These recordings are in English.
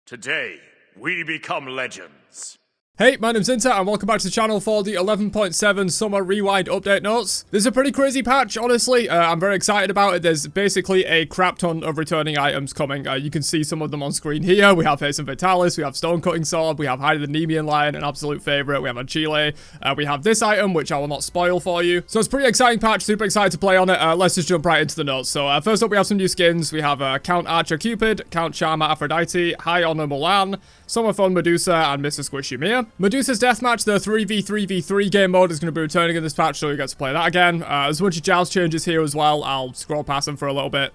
Today, we become legends. Hey, my name's Inter, and welcome back to the channel for the 11.7 Summer Rewind update notes. This is a pretty crazy patch, honestly. I'm very excited about it. There's basically a crap ton of returning items coming. You can see some of them on screen here. We have some FATALIS, we have Stone-Cutting Sword, we have Hide the NEMEAN Lion, an absolute favorite. We have a Chile. We have this item, which I will not spoil for you. So it's a pretty exciting patch, super excited to play on it. Let's just jump right into the notes. So first up, we have some new skins. We have Count Archer Cupid, Count Charmer Aphrodite, High Honor Mulan, Summer Fun Medusa, and Mr. Squishy Mia. Medusa's Deathmatch, the 3v3v3 game mode, is going to be returning in this patch, so you get to play that again. There's a bunch of Joust changes here as well. I'll scroll past them for a little bit.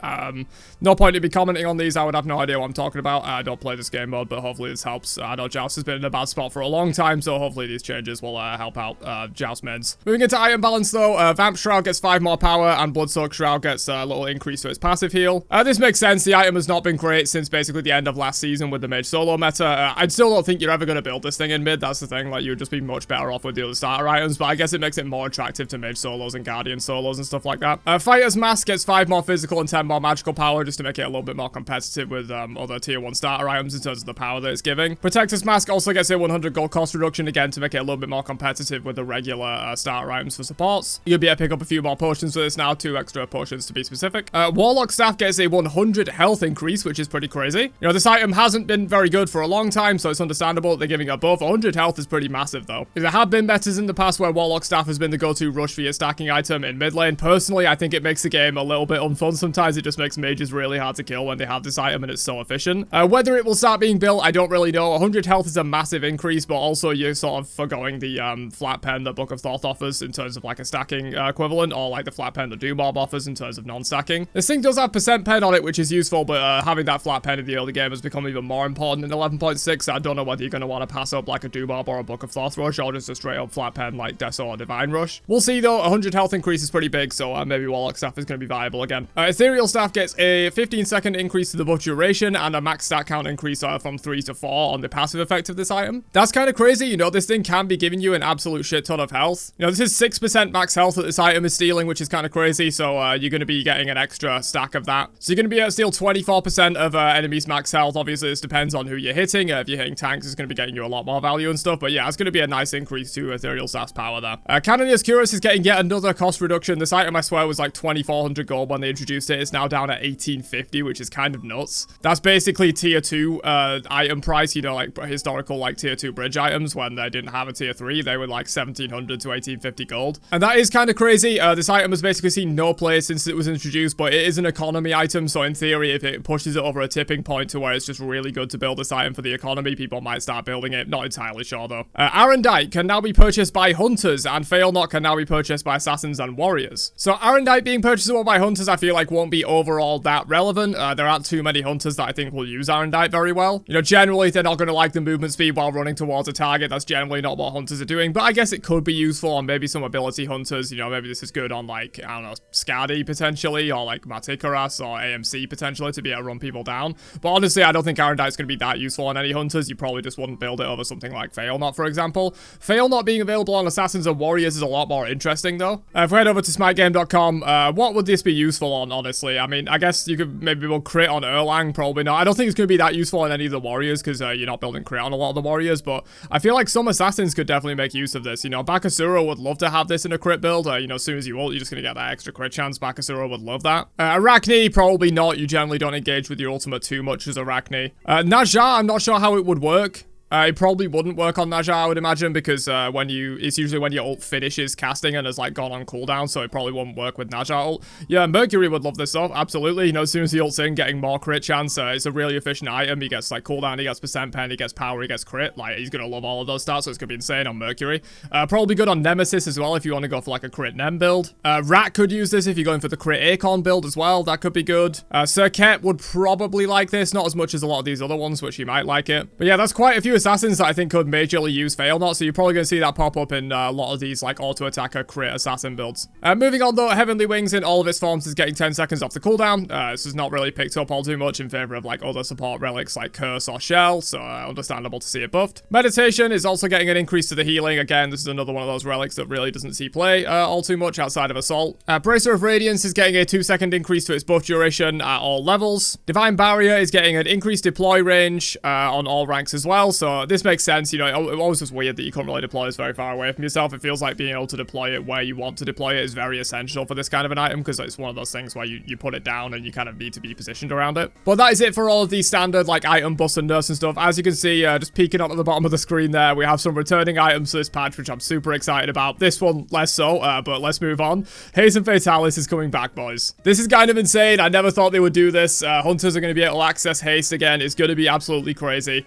No point in me commenting on these. I would have no idea what I'm talking about. I don't play this game mode, but hopefully this helps. I know Joust has been in a bad spot for a long time, so hopefully these changes will help out Joust mids. Moving into item balance, though, Vamp Shroud gets 5 more power, and Bloodsoaked Shroud gets a little increase to its passive heal. This makes sense. The item has not been great since basically the end of last season with the mage solo meta. I still don't think you're ever going to build this thing in mid. That's the thing. Like, you would just be much better off with the other starter items, but I guess it makes it more attractive to mage solos and guardian solos and stuff like that. Fighter's Mask gets 5 more physical and 10 more magical power, just to make it a little bit more competitive with other tier 1 starter items in terms of the power that it's giving. Protector's Mask also gets a 100 gold cost reduction, again to make it a little bit more competitive with the regular starter items for supports. You'll be able to pick up a few more potions for this now, 2 extra potions to be specific. Warlock Staff gets a 100 health increase, which is pretty crazy. You know, this item hasn't been very good for a long time, so it's understandable that they're giving it a buff. 100 health is pretty massive though. There have been metas in the past where Warlock Staff has been the go-to rush for your stacking item in mid lane. Personally, I think it makes the game a little bit unfun sometimes. It just makes mages really hard to kill when they have this item and it's so efficient. Whether it will start being built, I don't really know. 100 health is a massive increase, but also you're sort of forgoing the flat pen that Book of Thoth offers in terms of like a stacking equivalent, or like the flat pen that Doom Orb offers in terms of non-stacking. This thing does have percent pen on it, which is useful, but having that flat pen in the early game has become even more important in 11.6. I don't know whether you're going to want to pass up like a Doom Orb or a Book of Thoth rush, or just a straight up flat pen like Deso or Divine Rush. We'll see though. 100 health increase is pretty big, so maybe Warlock Staff is going to be viable again. Ethereal Staff gets a 15-second increase to the buff duration and a max stat count increase from 3 to 4 on the passive effect of this item. That's kind of crazy. You know, this thing can be giving you an absolute shit ton of health. You know, this is 6% max health that this item is stealing, which is kind of crazy, so you're going to be getting an extra stack of that. So you're going to be able to steal 24% of enemies' max health. Obviously, this depends on who you're hitting. If you're hitting tanks, it's going to be getting you a lot more value and stuff, but yeah, it's going to be a nice increase to Ethereal Staff's power there. Cannonier's Cuirass is getting yet another cost reduction. This item, I swear, was like 2,400 gold when they introduced it. It's now down at 1,850, which is kind of nuts. That's basically tier 2 item price, you know, like historical like tier 2 bridge items when they didn't have a tier 3. They were like 1,700 to 1,850 gold. And that is kind of crazy. This item has basically seen no play since it was introduced, but it is an economy item, so in theory, if it pushes it over a tipping point to where it's just really good to build this item for the economy, people might start building it. Not entirely sure though. Arendite can now be purchased by hunters, and Fail Not can now be purchased by assassins and warriors. So Arendite being purchasable by hunters, I feel like won't be overall that relevant. There aren't too many hunters that I think will use Arendite very well. You know, generally they're not going to like the movement speed while running towards a target. That's generally not what hunters are doing, but I guess it could be useful on maybe some ability hunters. You know, maybe this is good on like, I don't know, Skadi potentially, or like Matikaras or AMC potentially to be able to run people down. But honestly, I don't think Arendite's going to be that useful on any hunters. You probably just wouldn't build it over something like Fail Not, for example. Fail Not being available on assassins and warriors is a lot more interesting though. If we head over to smitegame.com, what would this be useful on, honestly? I mean, I guess you could maybe build crit on Erlang, probably not. I don't think it's going to be that useful on any of the warriors, because you're not building crit on a lot of the warriors, but I feel like some assassins could definitely make use of this. You know, Bakasura would love to have this in a crit build. You know, as soon as you ult, you're just going to get that extra crit chance. Bakasura would love that. Arachne, probably not. You generally don't engage with your ultimate too much as Arachne. Najah, I'm not sure how it would work. It probably wouldn't work on Najah, I would imagine, because it's usually when your ult finishes casting and has like gone on cooldown, so it probably won't work with Najah ult. Yeah, Mercury would love this stuff, absolutely. You know, as soon as he ults in, getting more crit chance, it's a really efficient item. He gets like cooldown, he gets percent pen, he gets power, he gets crit. Like, he's gonna love all of those stats, so it's gonna be insane on Mercury. Probably good on Nemesis as well if you want to go for like a crit Nem build. Rat could use this if you're going for the crit Acorn build as well. That could be good. Serket would probably like this, not as much as a lot of these other ones, which he might like it. But yeah, that's quite a few assassins that I think could majorly use Fail Not, so you're probably going to see that pop up in a lot of these like auto-attacker crit assassin builds. Moving on though, Heavenly Wings in all of its forms is getting 10 seconds off the cooldown. This is not really picked up all too much in favor of like other support relics like Curse or Shell, so understandable to see it buffed. Meditation is also getting an increase to the healing. Again, this is another one of those relics that really doesn't see play all too much outside of Assault. Bracer of Radiance is getting a 2-second increase to its buff duration at all levels. Divine Barrier is getting an increased deploy range on all ranks as well, so this makes sense. You know, it always was weird that you couldn't really deploy this very far away from yourself. It feels like being able to deploy it where you want to deploy it is very essential for this kind of an item, because it's one of those things where you put it down and you kind of need to be positioned around it. But that is it for all of these standard like item buffs and nerfs and stuff. As you can see, just peeking up at the bottom of the screen there, we have some returning items to this patch, which I'm super excited about. This one less so, but let's move on. Haste and Fatalis is coming back, boys. This is kind of insane. I never thought they would do this. Hunters are going to be able to access Haste again. It's going to be absolutely crazy.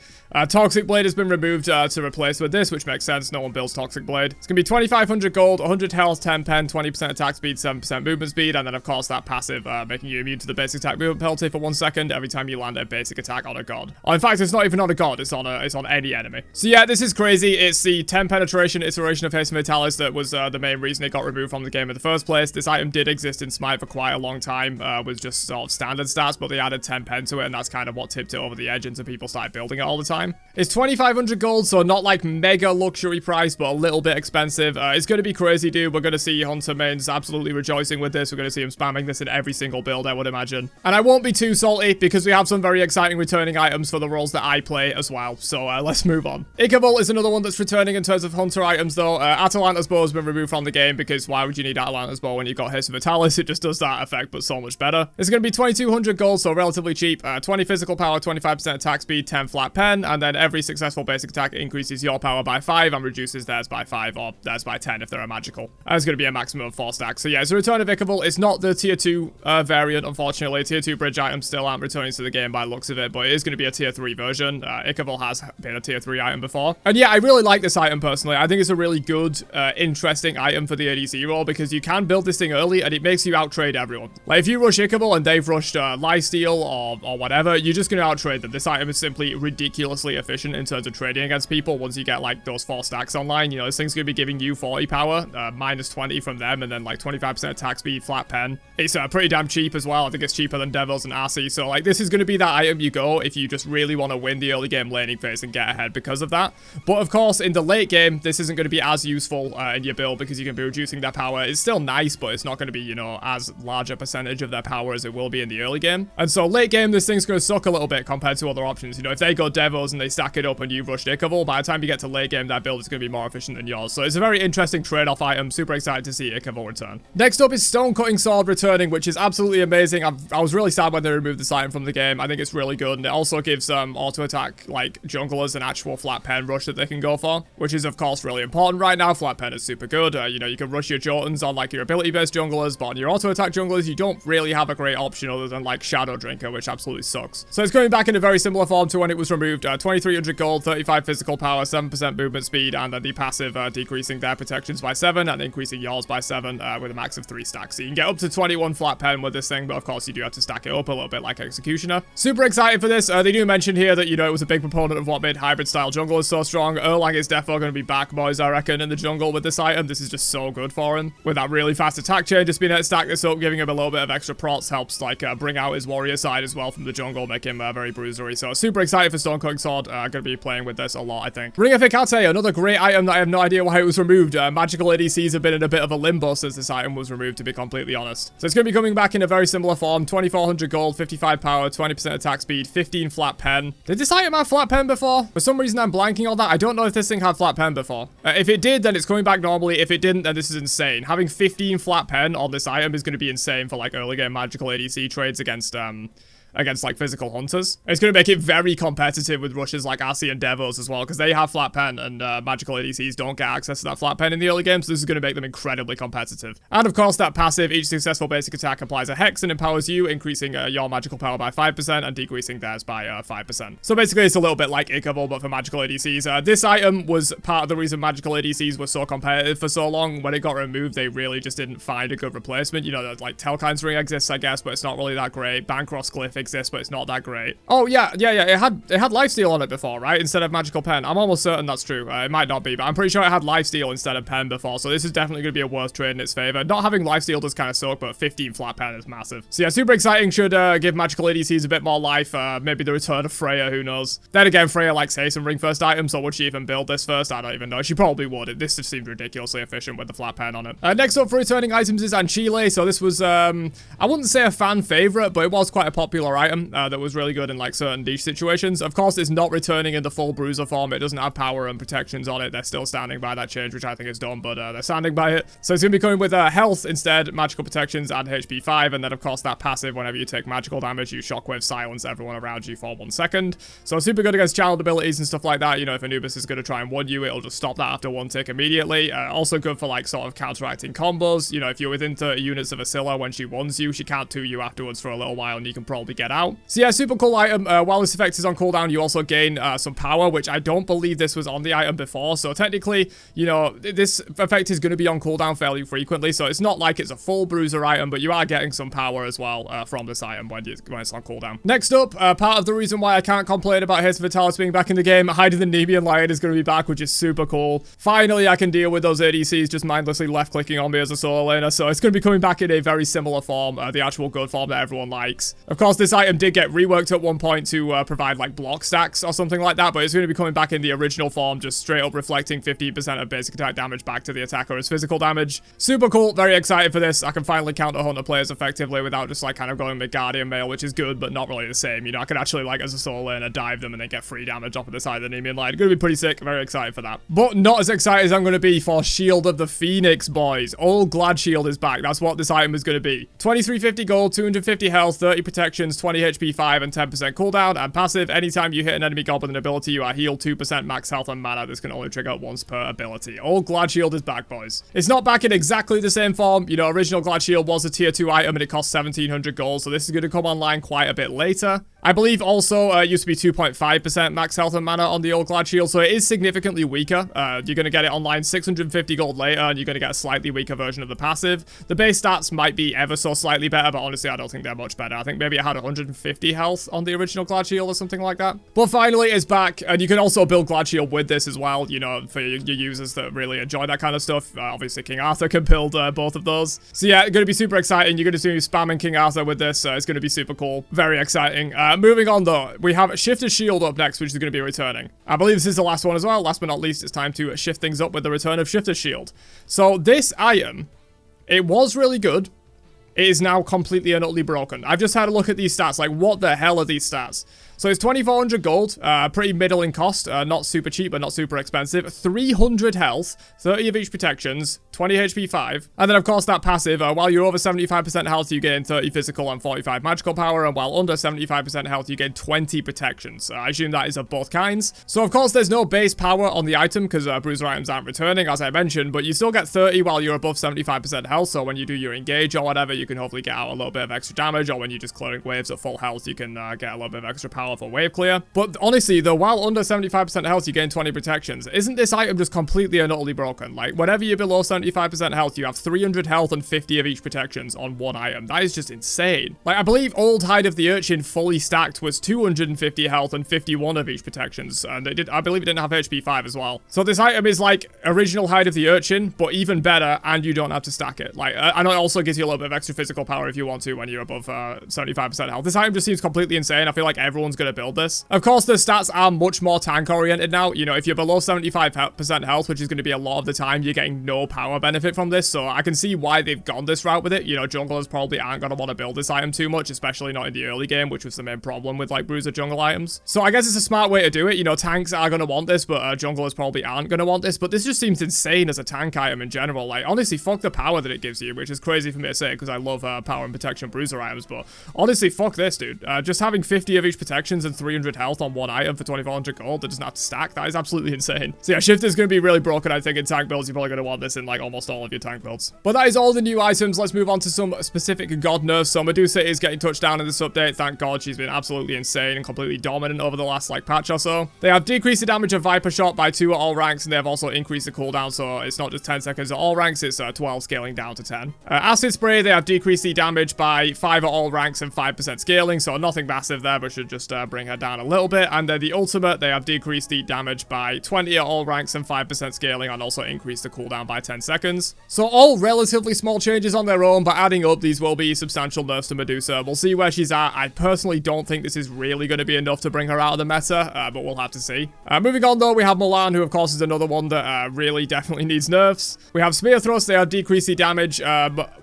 Toxic Blade has been removed to replace with this, which makes sense. No one builds Toxic Blade. It's going to be 2,500 gold, 100 health, 10 pen, 20% attack speed, 7% movement speed, and then of course that passive making you immune to the basic attack movement penalty for 1 second every time you land a basic attack on a god. Oh, in fact, it's not even on a god. It's on any enemy. So yeah, this is crazy. It's the 10 penetration iteration of Haste and Fatalis that was the main reason it got removed from the game in the first place. This item did exist in Smite for quite a long time with just sort of standard stats, but they added 10 pen to it, and that's kind of what tipped it over the edge into people started building it all the time. It's 2,500 gold, so not like mega luxury price, but a little bit expensive. It's going to be crazy, dude. We're going to see Hunter mains absolutely rejoicing with this. We're going to see him spamming this in every single build, I would imagine. And I won't be too salty because we have some very exciting returning items for the roles that I play as well. So let's move on. Ichabod is another one that's returning in terms of Hunter items, though. Atalanta's bow has been removed from the game because why would you need Atalanta's bow when you've got Haste and Fatalis? It just does that effect, but so much better. It's going to be 2,200 gold, so relatively cheap. 20 physical power, 25% attack speed, 10 flat pen, and then every successful basic attack increases your power by 5 and reduces theirs by 5, or theirs by 10 if they're a magical. It's going to be a maximum of 4 stacks. So yeah, it's a return of Ichabod. It's not the tier 2 variant, unfortunately. Tier 2 bridge items still aren't returning to the game by the looks of it, but it is going to be a tier 3 version. Ichabod has been a tier 3 item before. And yeah, I really like this item personally. I think it's a really good, interesting item for the ADC role because you can build this thing early and it makes you outtrade everyone. Like if you rush Ichabod and they've rushed Lifesteal or whatever, you're just going to outtrade them. This item is simply ridiculously efficient in terms of trading against people once you get like those 4 stacks online. You know, this thing's going to be giving you 40 power, minus 20 from them, and then like 25% attack speed, flat pen. It's pretty damn cheap as well. I think it's cheaper than Devils and Arcee. So like this is going to be that item you go if you just really want to win the early game laning phase and get ahead because of that. But of course, in the late game, this isn't going to be as useful in your build because you can be reducing their power. It's still nice, but it's not going to be, you know, as large a percentage of their power as it will be in the early game. And so late game, this thing's going to suck a little bit compared to other options. You know, if they go Devils and they stack it up and you rush Ichabod, by the time you get to late game, that build is going to be more efficient than yours. So it's a very interesting trade-off item. Super excited to see Ichabod return. Next up is Stone Cutting Sword returning, which is absolutely amazing. I was really sad when they removed this item from the game. I think it's really good, and it also gives auto attack like junglers an actual flat pen rush that they can go for, which is of course really important right now. Flat pen is super good. You know, you can rush your Jotuns on like your ability based junglers, but on your auto attack junglers you don't really have a great option other than like Shadow Drinker, which absolutely sucks. So it's going back in a very similar form to when it was removed. 2,300 gold, 35 physical power, 7% movement speed, and then the passive decreasing their protections by 7 and increasing yours by 7 with a max of 3 stacks. So you can get up to 21 flat pen with this thing, but of course you do have to stack it up a little bit like Executioner. Super excited for this. They do mention here that, you know, it was a big proponent of what made hybrid style junglers so strong. Erlang is definitely going to be back, boys, I reckon, in the jungle with this item. This is just so good for him. With that really fast attack chain, just being able to stack this up, giving him a little bit of extra prots helps like bring out his warrior side as well from the jungle, make him very bruisery. So super excited for Stone Cutting Sword. Going to be playing with this a lot, I think. Ring of Hecate, another great item that I have no idea why it was removed. Magical ADCs have been in a bit of a limbo since this item was removed, to be completely honest. So it's going to be coming back in a very similar form. 2,400 gold, 55 power, 20% attack speed, 15 flat pen. Did this item have flat pen before? For some reason I'm blanking on that. I don't know if this thing had flat pen before. If it did, then it's coming back normally. If it didn't, then this is insane. Having 15 flat pen on this item is going to be insane for like early game magical ADC trades against like physical hunters. It's going to make it very competitive with rushes like Arcee and Devils as well, because they have flat pen and magical ADCs don't get access to that flat pen in the early game, so this is going to make them incredibly competitive. And of course that passive, each successful basic attack applies a hex and empowers you, increasing your magical power by 5% and decreasing theirs by 5%. So basically it's a little bit like Ichabod but for magical ADCs. This item was part of the reason magical ADCs were so competitive for so long. When it got removed, they really just didn't find a good replacement. You know, like Telkine's Ring exists, I guess, but it's not really that great. Bancross Glyph exists, but it's not that great. Oh, yeah. It had lifesteal on it before, right? Instead of magical pen. I'm almost certain that's true. It might not be, but I'm pretty sure it had lifesteal instead of pen before, so this is definitely going to be a worse trade in its favor. Not having lifesteal does kind of suck, but 15 flat pen is massive. So yeah, super exciting. Should give magical ADCs a bit more life. Maybe the return of Freya, who knows. Then again, Freya likes haste and ring first items, so would she even build this first? I don't even know. She probably would. This just seems ridiculously efficient with the flat pen on it. Next up for returning items is Anchile. So this was, I wouldn't say a fan favorite, but it was quite a popular item that was really good in like certain niche situations. Of course, it's not returning in the full bruiser form. It doesn't have power and protections on it. They're still standing by that change, which I think is dumb, but they're standing by it. So it's going to be coming with health instead, magical protections, and HP 5, and then of course that passive, whenever you take magical damage, you shockwave silence everyone around you for 1 second. So super good against channeled abilities and stuff like that. You know, if Anubis is going to try and one you, it'll just stop that after 1 tick immediately. Also good for like sort of counteracting combos. You know, if you're within 30 units of Asilla when she ones you, she can't 2 you afterwards for a little while and you can probably get out. So yeah, super cool item. While this effect is on cooldown, you also gain some power, which I don't believe this was on the item before. So technically, you know, this effect is going to be on cooldown fairly frequently. So it's not like it's a full bruiser item, but you are getting some power as well from this item when it's on cooldown. Next up, part of the reason why I can't complain about Haste of FATALIS being back in the game, hiding the NEMEAN Lion is going to be back, which is super cool. Finally, I can deal with those ADCs just mindlessly left-clicking on me as a solo laner, so it's going to be coming back in a very similar form, the actual good form that everyone likes. Of course, this item did get reworked at one point to provide like block stacks or something like that, but it's going to be coming back in the original form, just straight up reflecting 15% of basic attack damage back to the attacker as physical damage. Super cool, very excited for this. I can finally counter hunter players effectively without just like kind of going with Guardian Mail, which is good, but not really the same. You know, I can actually like as a solo laner dive them and then get free damage off of the side of the NEMEAN Lion. Gonna be pretty sick, very excited for that. But not as excited as I'm gonna be for Shield of the Phoenix, boys. All Glad Shield is back. That's what this item is gonna be. 2350 gold, 250 health, 30 protections, 20 HP 5, and 10% cooldown. And passive, anytime you hit an enemy god with an ability, you are healed 2% max health and mana. This can only trigger once per ability. All Glad Shield is back, boys. It's not back in exactly the same form. You know, original Glad Shield was a tier 2 item and it cost 1700 gold, so this is gonna come online quite a bit later. I believe also it used to be 2.5% max health and mana on the old Glad Shield, so it is significantly weaker. You're going to get it online 650 gold later, and you're going to get a slightly weaker version of the passive. The base stats might be ever so slightly better, but honestly, I don't think they're much better. I think maybe it had 150 health on the original Glad Shield or something like that. But finally, it's back, and you can also build Glad Shield with this as well, you know, for your users that really enjoy that kind of stuff. Obviously, King Arthur can build both of those. So yeah, it's going to be super exciting. You're going to see me spamming King Arthur with this. It's going to be super cool. Very exciting. Moving on, though, we have Shifted Shield up next, which is going to be returning. I believe this is the last one as well. Last but not least, it's time to shift things up with the return of Shifted Shield. So this item, it was really good. It is now completely and utterly broken. I've just had a look at these stats. Like, what the hell are these stats? So it's 2400 gold, pretty middle in cost, not super cheap, but not super expensive. 300 health, 30 of each protections, 20 HP 5. And then, of course, that passive, while you're over 75% health, you gain 30 physical and 45 magical power. And while under 75% health, you gain 20 protections. I assume that is of both kinds. So, of course, there's no base power on the item because bruiser items aren't returning, as I mentioned. But you still get 30 while you're above 75% health. So when you do your engage or whatever, you can hopefully get out a little bit of extra damage. Or when you're just clearing waves at full health, you can get a little bit of extra power for wave clear. But honestly, though, while under 75% health, you gain 20 protections. Isn't this item just completely and utterly broken? Like, whenever you're below 75% health, you have 300 health and 50 of each protections on one item. That is just insane. Like, I believe Old Hide of the Urchin fully stacked was 250 health and 51 of each protections. And I believe it didn't have HP 5 as well. So this item is like original Hide of the Urchin, but even better, and you don't have to stack it. Like, I know it also gives you a little bit of extra physical power if you want to when you're above 75% health. This item just seems completely insane. I feel like everyone's going to build this. Of course, the stats are much more tank oriented now. You know, if you're below 75% health, which is going to be a lot of the time, you're getting no power benefit from this. So I can see why they've gone this route with it. You know, junglers probably aren't going to want to build this item too much, especially not in the early game, which was the main problem with like bruiser jungle items. So I guess it's a smart way to do it. You know, tanks are going to want this, but junglers probably aren't going to want this. But this just seems insane as a tank item in general. Like, honestly, fuck the power that it gives you, which is crazy for me to say because I love power and protection bruiser items. But honestly, fuck this, dude. Just having 50 of each protection protections and 300 health on one item for 2400 gold that doesn't have to stack. That is absolutely insane. So yeah, Shift is going to be really broken, I think, in tank builds. You're probably going to want this in like almost all of your tank builds. But that is all the new items. Let's move on to some specific god nerfs. So Medusa is getting touched down in this update. Thank God, she's been absolutely insane and completely dominant over the last like patch or so. They have decreased the damage of Viper Shot by 2 at all ranks, and they have also increased the cooldown, so it's not just 10 seconds at all ranks, it's 12 scaling down to 10. Acid Spray, they have decreased the damage by 5 at all ranks and 5% scaling, so nothing massive there, but should just bring her down a little bit. And then the ultimate, they have decreased the damage by 20 at all ranks and 5% scaling, and also increased the cooldown by 10 seconds. So all relatively small changes on their own, but adding up, these will be substantial nerfs to Medusa. We'll see where she's at. I personally don't think this is really going to be enough to bring her out of the meta, but we'll have to see. Moving on though, we have Milan, who of course is another one that really definitely needs nerfs. We have Spear Thrust, they have decreased the damage,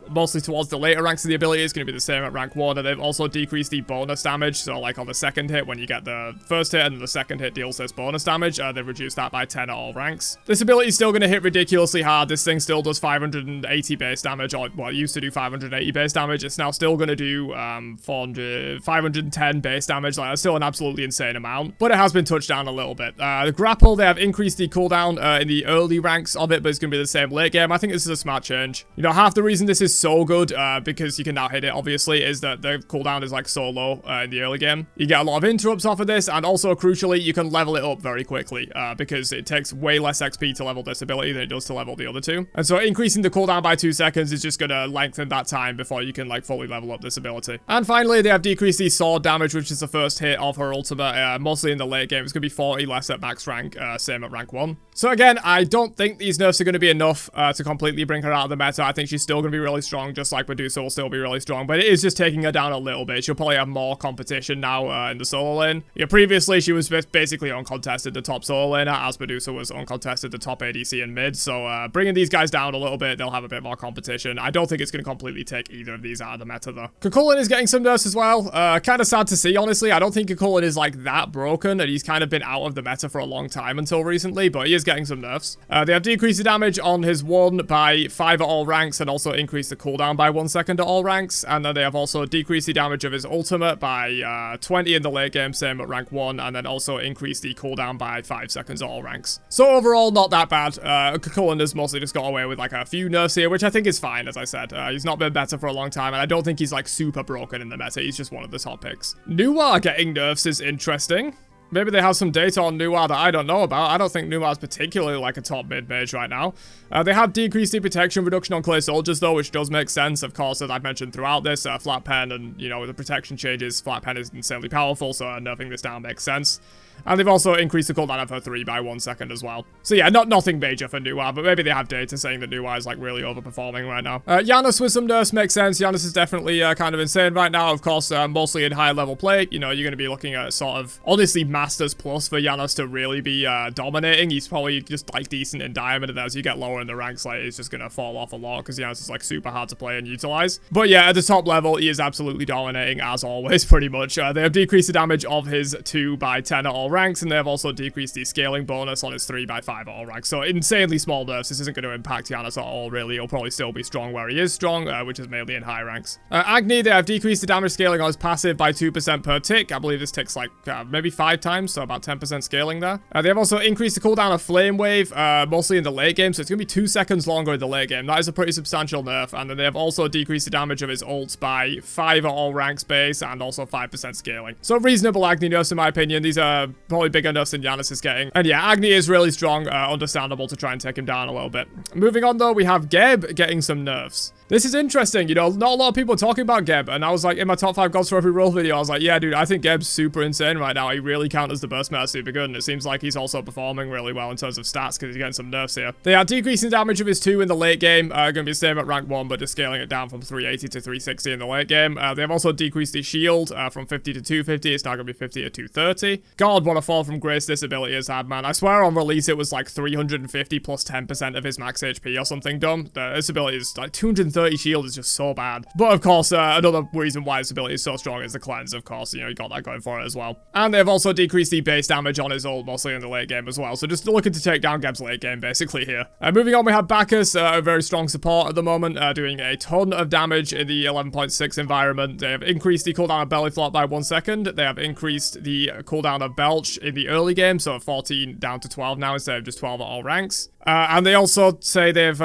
mostly towards the later ranks of the ability. It's going to be the same at rank 1, and they've also decreased the bonus damage, so like on the second hit, when you get the first hit and the second hit deals this bonus damage, they've reduced that by 10 at all ranks. This ability is still going to hit ridiculously hard. This thing still does 580 base damage, or well, it used to do 580 base damage. It's now still going to do 510 base damage. Like, that's still an absolutely insane amount, but it has been touched down a little bit. The grapple, they have increased the cooldown in the early ranks of it, but it's going to be the same late game. I think this is a smart change. You know, half the reason this is so good, because you can now hit it, obviously, is that the cooldown is like so low in the early game. You get a lot of interrupts off of this, and also crucially, you can level it up very quickly, because it takes way less XP to level this ability than it does to level the other two. And so increasing the cooldown by 2 seconds is just going to lengthen that time before you can like fully level up this ability. And finally, they have decreased the sword damage, which is the first hit of her ultimate, mostly in the late game. It's going to be 40 less at max rank, same at rank 1. So again, I don't think these nerfs are going to be enough to completely bring her out of the meta. I think she's still going to be really strong, just like Medusa will still be really strong, but it is just taking her down a little bit. She'll probably have more competition now in the solo lane. Yeah, previously she was basically uncontested the top solo laner, as Medusa was uncontested the top ADC and mid, so bringing these guys down a little bit, they'll have a bit more competition. I don't think it's going to completely take either of these out of the meta though. Kukulkan is getting some nerfs as well. Kind of sad to see, honestly. I don't think Kukulkan is like that broken, and he's kind of been out of the meta for a long time until recently, but he is getting some nerfs. They have decreased the damage on his 1 by 5 at all ranks, and also increased the cooldown by 1 second at all ranks. And then they have also decreased the damage of his ultimate by 20 in the late game, same at rank 1, and then also increased the cooldown by 5 seconds at all ranks. So overall, not that bad. Kukulkan has mostly just got away with like a few nerfs here, which I think is fine, as I said. He's not been better for a long time, and I don't think he's like super broken in the meta. He's just one of the top picks. Nuwa getting nerfs is interesting. Maybe they have some data on Nuwa that I don't know about. I don't think Nuwa is particularly like a top mid-mage right now. They have decreased the protection reduction on clay soldiers though, which does make sense. Of course, as I've mentioned throughout this, flat pen and, you know, with the protection changes, flat pen is insanely powerful, so nerfing this down makes sense. And they've also increased the cooldown of her 3 by 1 second as well. So yeah, nothing major for Nuwa, but maybe they have data saying that Nuwa is like really overperforming right now. Janus with some nerfs makes sense. Janus is definitely kind of insane right now. Of course, mostly in high level play. You know, you're going to be looking at sort of, honestly, Masters Plus for Janus to really be dominating. He's probably just like decent in Diamond, and as you get lower in the ranks, like, it's just going to fall off a lot because Janus is like super hard to play and utilize. But yeah, at the top level, he is absolutely dominating as always, pretty much. They have decreased the damage of his 2 by 10 at all ranks, and they have also decreased the scaling bonus on his 3 by 5 at all ranks. So insanely small nerfs. This isn't going to impact Janus at all, really. He'll probably still be strong where he is strong, which is mainly in high ranks. Agni, they have decreased the damage scaling on his passive by 2% per tick. I believe this ticks like maybe 5 times, so about 10% scaling there. They have also increased the cooldown of Flame Wave, mostly in the late game, so it's going to be 2 seconds longer in the late game. That is a pretty substantial nerf. And then they have also decreased the damage of his ults by 5 at all ranks base, and also 5% scaling. So reasonable Agni nerfs in my opinion. These are probably bigger nerfs than Janus is getting. And yeah, Agni is really strong, understandable to try and take him down a little bit. Moving on though, we have Geb getting some nerfs. This is interesting, you know, not a lot of people are talking about Geb, and I was like, in my top 5 gods for every role video, I was like, yeah, dude, I think Geb's super insane right now. He really counters the burst meta super good, and it seems like he's also performing really well in terms of stats, because he's getting some nerfs here. They are decreasing damage of his 2 in the late game, going to be the same at rank 1, but just scaling it down from 380 to 360 in the late game. They have also decreased the shield from 50 to 250, it's now going to be 50 to 230. God, God what a fall from grace this ability has had, man. I swear on release it was like 350 plus 10% of his max HP or something dumb. This ability is like 230 shield is just so bad. But of course, another reason why this ability is so strong is the cleanse, of course. You know, you got that going for it as well. And they've also decreased the base damage on his ult, mostly in the late game as well. So just looking to take down Geb's late game, basically, here. Moving on, we have Bacchus, a very strong support at the moment, doing a ton of damage in the 11.6 environment. They have increased the cooldown of Belly Flop by 1 second. They have increased the cooldown of Belch in the early game, so 14 down to 12 now instead of just 12 at all ranks. And they also say they've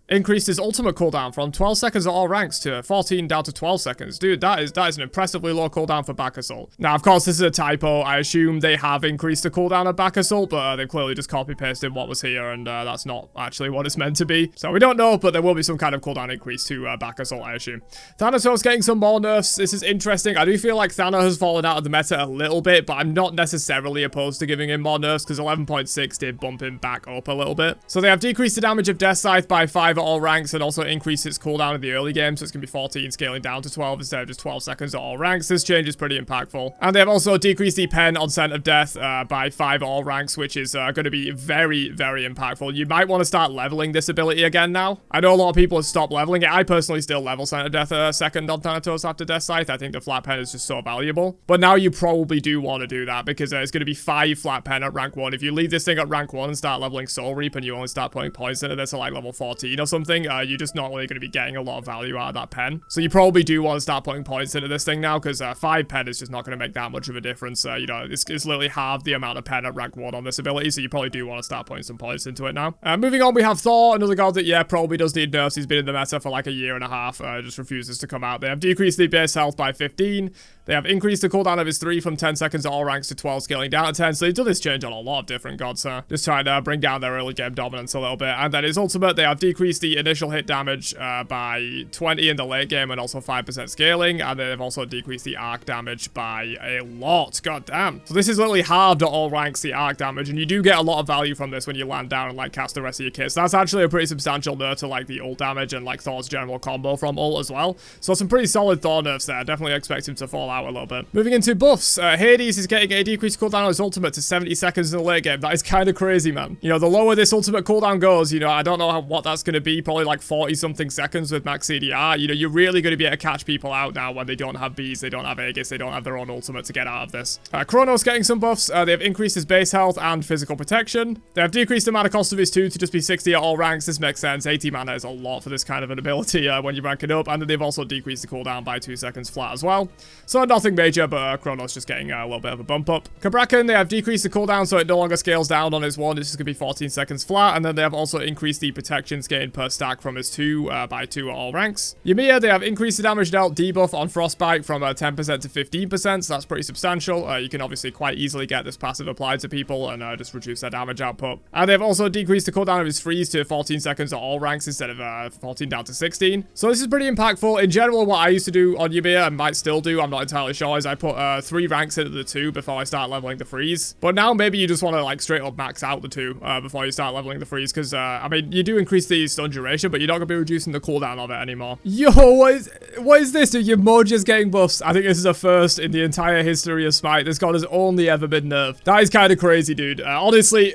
increased his ultimate cooldown from 12 seconds at all ranks to 14 down to 12 seconds. Dude, that is an impressively low cooldown for Bacchus ult. Now, of course, this is a typo. I assume they have increased the cooldown of Bacchus ult, but they've clearly just copy-pasted what was here, and that's not actually what it's meant to be. So we don't know, but there will be some kind of cooldown increase to Bacchus ult, I assume. Thanatos getting some more nerfs. This is interesting. I do feel like Thanatos has fallen out of the meta a little bit, but I'm not necessarily opposed to giving him more nerfs, because 11.6 did bump him back up a little bit. So they have decreased the damage of Death Scythe by 5 at all ranks, and also increased its cooldown in the early game, so it's going to be 14 scaling down to 12 instead of just 12 seconds at all ranks. This change is pretty impactful. And they have also decreased the pen on Scent of Death by 5 at all ranks, which is going to be very, very impactful. You might want to start leveling this ability again now. I know a lot of people have stopped leveling it. I personally still level Scent of Death second on Thanatos after Death Scythe. I think the flat pen is just so valuable. But now you probably do want to do that, because it's going to be 5 flat pen at rank 1. If you leave this thing at rank 1 and start leveling Soul Reap and you only start putting points into this at like level 14 or something, you're just not really going to be getting a lot of value out of that pen. So you probably do want to start putting points into this thing now, because 5 pen is just not going to make that much of a difference. You know, it's literally half the amount of pen at rank 1 on this ability, so you probably do want to start putting some points into it now. Moving on, we have Thor, another god that, yeah, probably does need nerfs. He's been in the meta for like a year and a half, just refuses to come out. They have decreased the base health by 15. They have increased the cooldown of his 3 from 10 seconds at all ranks to 12, scaling down to 10. So they've done this change on a lot of different gods, just trying to bring down their early game dominance a little bit. And then his ultimate, they have decreased the initial hit damage by 20 in the late game and also 5% scaling. And they've also decreased the arc damage by a lot. God damn. So this is literally halved at all ranks, the arc damage. And you do get a lot of value from this when you land down and like cast the rest of your kit. So that's actually a pretty substantial nerf to like the ult damage and like Thor's general combo from ult as well. So some pretty solid Thor nerfs there. Definitely expect him to fall out a little bit. Moving into buffs, Hades is getting a decreased cooldown on his ultimate to 70 seconds in the late game. That is kind of crazy, man. You know, the lower this ultimate cooldown goes, you know, I don't know what that's going to be, probably like 40 something seconds with max CDR. You know, you're really going to be able to catch people out now when they don't have bees, they don't have Aegis, they don't have their own ultimate to get out of this. Kronos getting some buffs. They have increased his base health and physical protection. They have decreased the mana cost of his 2 to just be 60 at all ranks. This makes sense. 80 mana is a lot for this kind of an ability when you rank it up. And then they've also decreased the cooldown by 2 seconds flat as well. So nothing major, but Kronos just getting a little bit of a bump up. Kabrakan, they have decreased the cooldown so it no longer scales down on his 1. It's just going to be 14 seconds flat. And then they have also increased the protections gained per stack from his 2 by 2 at all ranks. Ymir, they have increased the damage dealt debuff on Frostbite from 10% to 15%, so that's pretty substantial. You can obviously quite easily get this passive applied to people and just reduce their damage output. And they've also decreased the cooldown of his freeze to 14 seconds at all ranks instead of 14 down to 16. So this is pretty impactful. In general, what I used to do on Ymir, and might still do, I'm not entirely sure, is I put 3 ranks into the 2 before I start leveling the freeze. But now maybe you just want to like straight up max out the 2 before you start leveling the freeze, because I mean, you do increase the stun duration, but you're not going to be reducing the cooldown of it anymore. Yo, what is this, dude? Your Moja's getting buffs. I think this is a first in the entire history of Smite. This god has only ever been nerfed. That is kind of crazy, dude. Honestly,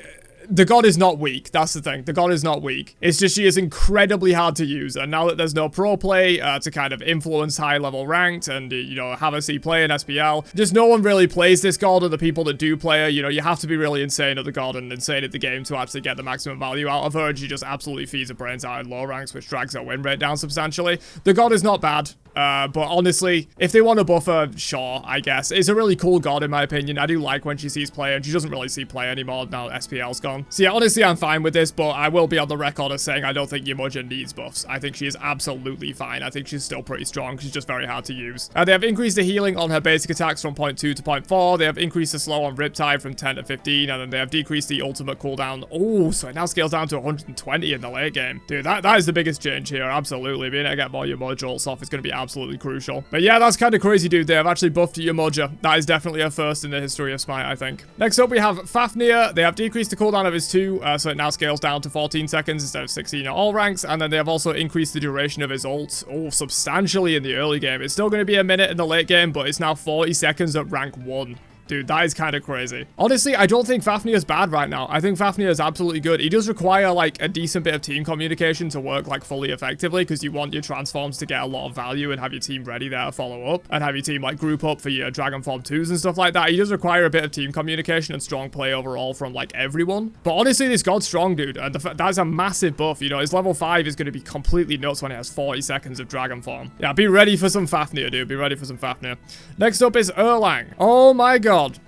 the god is not weak. That's the thing. The god is not weak. It's just she is incredibly hard to use. And now that there's no pro play to kind of influence high level ranked and, you know, have a C play in SPL, just no one really plays this god, and the people that do play her, you know, you have to be really insane at the god and insane at the game to actually get the maximum value out of her. And she just absolutely feeds her brains out in low ranks, which drags her win rate down substantially. The god is not bad. But honestly, if they want to buff her, sure, I guess. It's a really cool god in my opinion. I do like when she sees play, and she doesn't really see play anymore now SPL's gone. So yeah, honestly, I'm fine with this, but I will be on the record as saying I don't think Yasuo needs buffs. I think she is absolutely fine. I think she's still pretty strong. She's just very hard to use. They have increased the healing on her basic attacks from 0.2 to 0.4. They have increased the slow on Riptide from 10 to 15, and then they have decreased the ultimate cooldown. Oh, so it now scales down to 120 in the late game. Dude, that is the biggest change here, absolutely. Being able to get more Yasuo ults off is going to be absolutely crucial. But yeah, that's kind of crazy, dude. They have actually buffed Yasuo. That is definitely a first in the history of Smite, I think. Next up, we have Fafnir. They have decreased the cooldown of his 2, so it now scales down to 14 seconds instead of 16 at all ranks. And then they have also increased the duration of his ult, substantially in the early game. It's still going to be a minute in the late game, but it's now 40 seconds at rank 1. Dude, that is kind of crazy. Honestly, I don't think Fafnir is bad right now. I think Fafnir is absolutely good. He does require, like, a decent bit of team communication to work, like, fully effectively, because you want your transforms to get a lot of value and have your team ready there to follow up, and have your team, like, group up for your Dragon Form 2s and stuff like that. He does require a bit of team communication and strong play overall from, like, everyone. But honestly, this God's strong, dude, and that's a massive buff. You know, his level 5 is going to be completely nuts when he has 40 seconds of Dragon Form. Yeah, be ready for some Fafnir, dude. Be ready for some Fafnir. Next up is Erlang. Oh my god.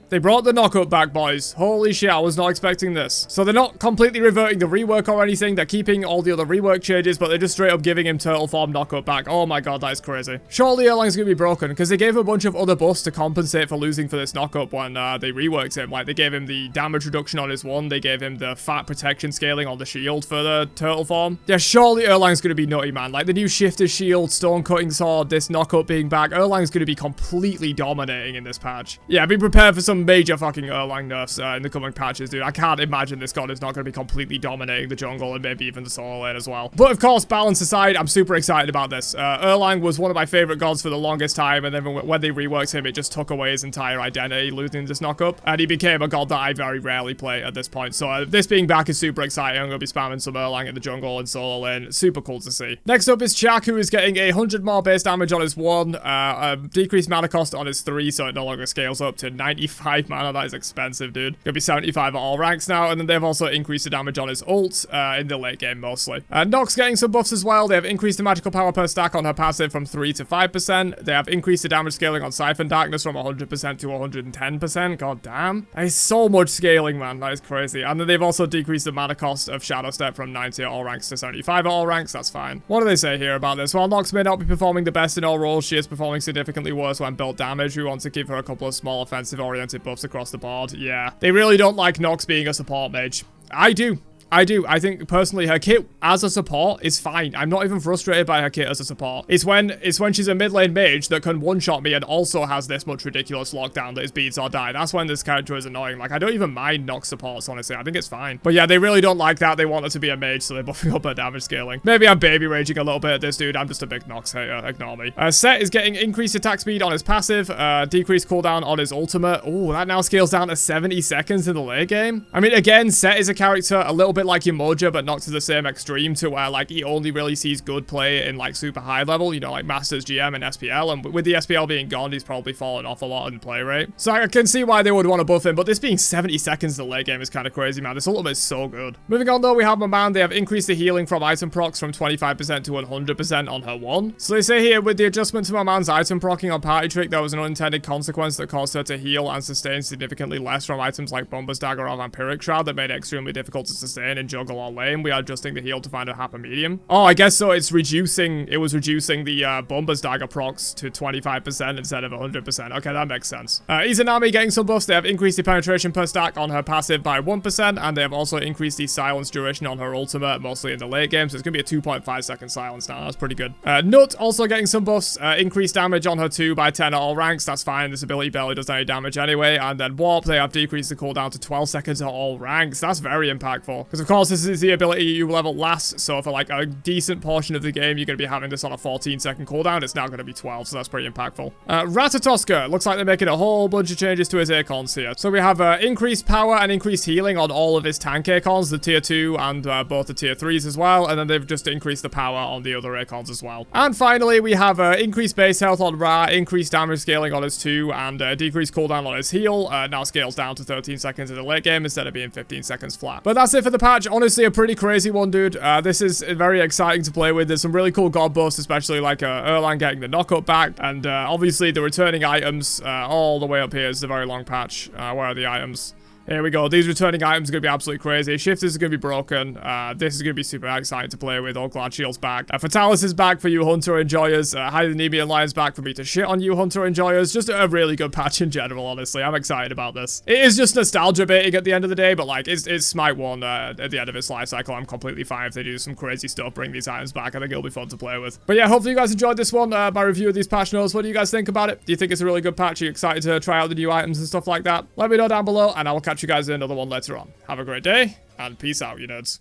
They brought the knockup back, boys. Holy shit, I was not expecting this. So they're not completely reverting the rework or anything. They're keeping all the other rework changes, but they're just straight up giving him turtle form knockup back. Oh my god, that is crazy. Surely Erlang's gonna be broken, because they gave a bunch of other buffs to compensate for losing for this knockup when they reworked him. Like, they gave him the damage reduction on his one. They gave him the fat protection scaling on the shield for the turtle form. Yeah, surely Erlang's gonna be nutty, man. Like, the new shifter shield, stone cutting sword, this knockup being back. Erlang's gonna be completely dominating in this patch. Yeah, be prepared for some major fucking Erlang nerfs in the coming patches, dude. I can't imagine this god is not going to be completely dominating the jungle and maybe even the solo lane as well. But of course, balance aside, I'm super excited about this. Erlang was one of my favorite gods for the longest time, and then when they reworked him, it just took away his entire identity, losing this knockup, and he became a god that I very rarely play at this point. So this being back is super exciting. I'm going to be spamming some Erlang in the jungle and solo lane. Super cool to see. Next up is Chak, who is getting 100 more base damage on his 1, decreased mana cost on his 3, so it no longer scales up to 95 mana. That is expensive, dude. Gonna be 75 at all ranks now, and then they've also increased the damage on his ult in the late game mostly. Nox getting some buffs as well. They have increased the magical power per stack on her passive from 3 to 5%. They have increased the damage scaling on Siphon Darkness from 100% to 110%. God damn. That is so much scaling, man. That is crazy. And then they've also decreased the mana cost of Shadow Step from 90 at all ranks to 75 at all ranks. That's fine. What do they say here about this? While Nox may not be performing the best in all roles, she is performing significantly worse when built damage. We want to give her a couple of small offensive-oriented buffs across the board. Yeah. They really don't like Nox being a support mage. I do. I think personally her kit as a support is fine. I'm not even frustrated by her kit as a support. It's when she's a mid lane mage that can one-shot me and also has this much ridiculous lockdown that is beats or die. That's when this character is annoying. Like, I don't even mind Nox supports, honestly. I think it's fine. But yeah, they really don't like that. They want her to be a mage, so they're buffing up her damage scaling. Maybe I'm baby raging a little bit at this, dude. I'm just a big Nox hater. Ignore me. Set is getting increased attack speed on his passive, decreased cooldown on his ultimate. Oh, that now scales down to 70 seconds in the late game. I mean, again, Set is a character a little bit like Umoja, but not to the same extreme, to where, like, he only really sees good play in, like, super high level, you know, like Masters, GM, and SPL, and with the SPL being gone, he's probably fallen off a lot in play rate. So I can see why they would want to buff him, but this being 70 seconds in the late game is kind of crazy, man. This ultimate is so good. Moving on, though, we have NEMEAN. They have increased the healing from item procs from 25% to 100% on her 1. So they say here, with the adjustment to NEMEAN's item procking on Party Trick, there was an unintended consequence that caused her to heal and sustain significantly less from items like Bomber's Dagger or Vampiric Shroud that made it extremely difficult to sustain in jungle or lane. We are adjusting the heal to find a happy medium. Oh, I guess so. It was reducing the Bomber's Dagger procs to 25% instead of 100%. Okay, that makes sense. Izanami getting some buffs. They have increased the penetration per stack on her passive by 1%, and they have also increased the silence duration on her ultimate, mostly in the late game, so it's going to be a 2.5 second silence now. That's pretty good. Nut also getting some buffs. Increased damage on her 2 by 10 at all ranks. That's fine. This ability barely does any damage anyway. And then Warp, they have decreased the cooldown to 12 seconds at all ranks. That's very impactful, because of course this is the ability you level last, so for like a decent portion of the game you're going to be having this on a 14-second cooldown. It's now going to be 12, so that's pretty impactful. Ratatoska, looks like they're making a whole bunch of changes to his Acons here. So we have increased power and increased healing on all of his tank Acons, the tier 2 and both the tier 3s as well, and then they've just increased the power on the other Acons as well. And finally, we have increased base health on Ra, increased damage scaling on his 2, and decreased cooldown on his heal. Now scales down to 13 seconds in the late game instead of being 15 seconds flat. But that's it for the patch. Honestly, a pretty crazy one, dude. This is very exciting to play with. There's some really cool god buffs, especially like Erlang getting the knockup back, and obviously the returning items all the way up here is a very long patch. Where are the items? Here we go. These returning items are going to be absolutely crazy. Shifters are going to be broken. This is going to be super exciting to play with. All Glad Shield's back. Fatalis is back for you Hunter enjoyers. Hide the NEMEAN Lion's back for me to shit on you Hunter enjoyers. Just a really good patch in general, honestly. I'm excited about this. It is just nostalgia baiting at the end of the day, but like, it's Smite 1 at the end of its life cycle. I'm completely fine if they do some crazy stuff, bring these items back. I think it'll be fun to play with. But yeah, hopefully you guys enjoyed this one, my review of these patch notes. What do you guys think about it? Do you think it's a really good patch? Are you excited to try out the new items and stuff like that? Let me know down below, and I will catch you guys in another one later on. Have a great day, and peace out, you nerds.